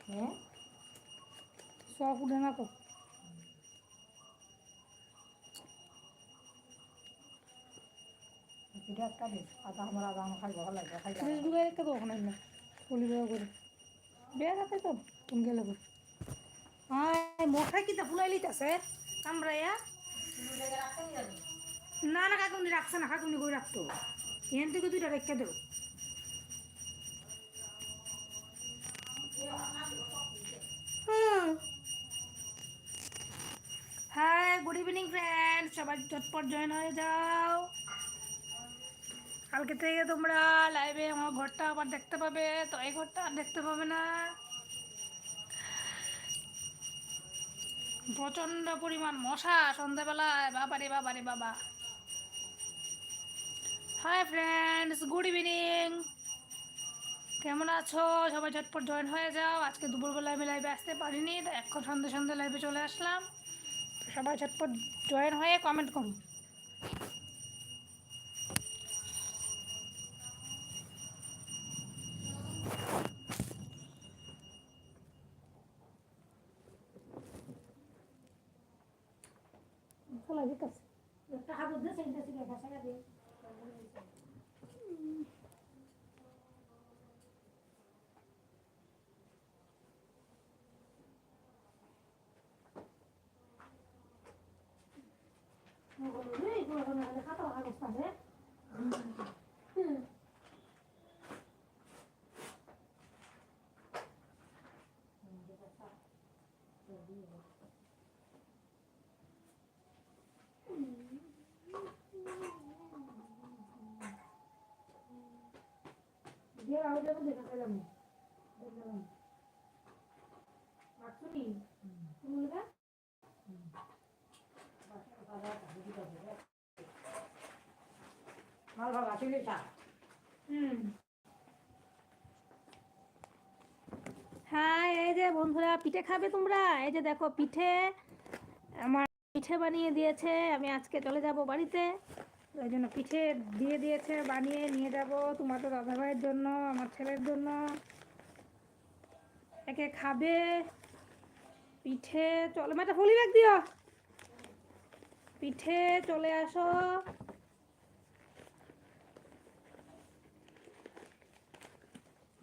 হ্যাঁ সব উঠে না তো পিঠা একটা দিস আদা আমার খাই ভালো লাগে খাই একটা তো ওখানে না পলি করে বেয়া রাখে তো তুমি গেলে মোটাই কিতা ফুলাই লিতেছে কামড়াইয়া না না কাকুনি রাখছে না কাকুনি করে রাখতো এখান থেকে দুইটা রেখে দেবো হাই গুড ইভিনিং ফ্রেন্ডস সবাই চটপট জয়েন হয়ে যাও কালকে থেকে তোমরা লাইভে আমার ঘরটা আবার দেখতে পাবে তো এই ঘরটা আর দেখতে পাবে না প্রচন্ড পরিমাণ মশা সন্ধ্যাবেলায় বাবারে বাবারে বাবা হাই ফ্রেন্ডস গুড ইভিনিং কেমন আছো সবাই ঝটপট জয়েন হয়ে যাও আজকে দুপুরবেলা আমি লাইভে আসতে পারিনি তো এখন সন্ধ্যে সন্ধ্যে লাইভে চলে আসলাম তো সবাই ঝটপট জয়েন হয়ে কমেন্ট করুন হ্যাঁ এই যে বন্ধুরা পিঠে খাবে তোমরা এই যে দেখো পিঠে আমার পিঠে বানিয়ে দিয়েছে আমি আজকে চলে যাব বাড়িতে ওই জন্য পিঠে দিয়ে দিয়েছে বানিয়ে নিয়ে যাব তোমাদের দাদা ভাইয়ের জন্য আমার ছেলের জন্য একে খাবে পিঠে চলে একটা ফলি ব্যাগ দিও পিঠে চলে আসো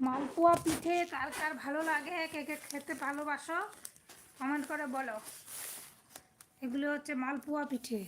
মালপোয়া পিঠে কার কার ভালো লাগে কে কে খেতে ভালোবাসো কমেন্ট করে বলো এগুলো হচ্ছে মালপোয়া পিঠে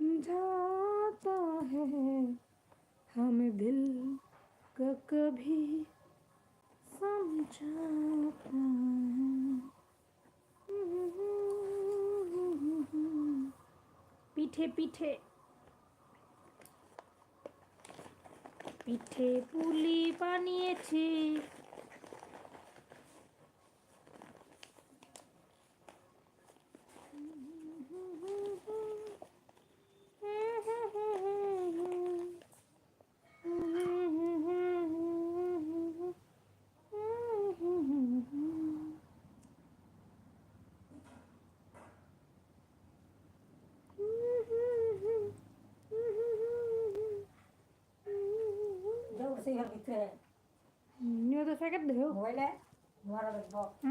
समझाता है हमें दिल का कभी समझाता পিঠে পিঠে পিঠে পুলি বানিয়েছি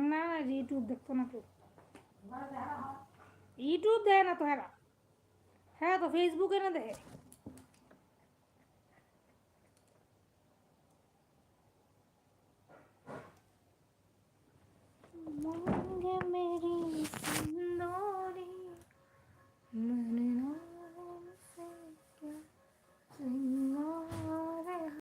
না ইউটিউব দেখতো না তো ইউটিউব দেয় না তো হ্যাঁ হ্যাঁ তো ফেসবুকে না দেখে